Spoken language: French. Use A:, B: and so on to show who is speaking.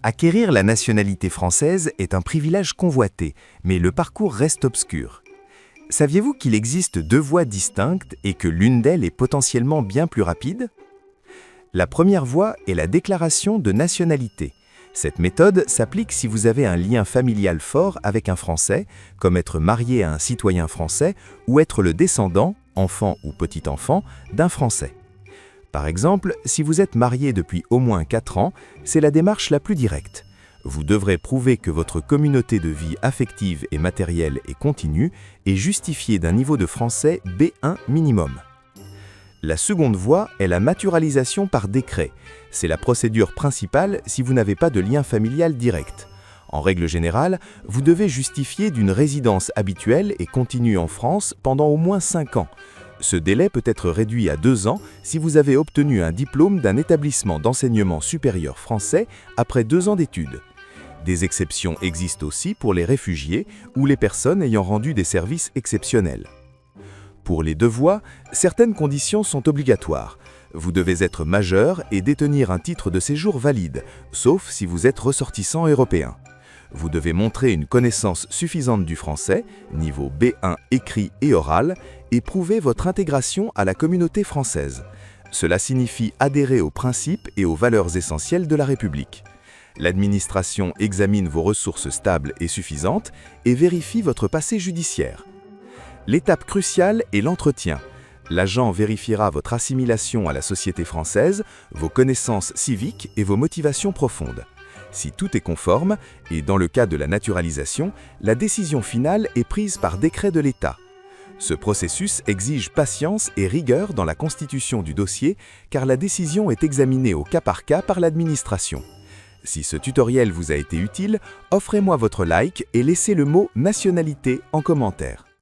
A: Acquérir la nationalité française est un privilège convoité, mais le parcours reste obscur. Saviez-vous qu'il existe deux voies distinctes et que l'une d'elles est potentiellement bien plus rapide? La première voie est la déclaration de nationalité. Cette méthode s'applique si vous avez un lien familial fort avec un Français, comme être marié à un citoyen français ou être le descendant, enfant ou petit-enfant, d'un Français. Par exemple, si vous êtes marié depuis au moins 4 ans, c'est la démarche la plus directe. Vous devrez prouver que votre communauté de vie affective et matérielle est continue et justifiée d'un niveau de français B1 minimum. La seconde voie est la naturalisation par décret. C'est la procédure principale si vous n'avez pas de lien familial direct. En règle générale, vous devez justifier d'une résidence habituelle et continue en France pendant au moins 5 ans. Ce délai peut être réduit à 2 ans si vous avez obtenu un diplôme d'un établissement d'enseignement supérieur français après 2 ans d'études. Des exceptions existent aussi pour les réfugiés ou les personnes ayant rendu des services exceptionnels. Pour les deux voies, certaines conditions sont obligatoires. Vous devez être majeur et détenir un titre de séjour valide, sauf si vous êtes ressortissant européen. Vous devez montrer une connaissance suffisante du français, niveau B1 écrit et oral, et prouver votre intégration à la communauté française. Cela signifie adhérer aux principes et aux valeurs essentielles de la République. L'administration examine vos ressources stables et suffisantes et vérifie votre passé judiciaire. L'étape cruciale est l'entretien. L'agent vérifiera votre assimilation à la société française, vos connaissances civiques et vos motivations profondes. Si tout est conforme, et dans le cas de la naturalisation, la décision finale est prise par décret de l'État. Ce processus exige patience et rigueur dans la constitution du dossier, car la décision est examinée au cas par cas par l'administration. Si ce tutoriel vous a été utile, offrez-moi votre like et laissez le mot « nationalité » en commentaire.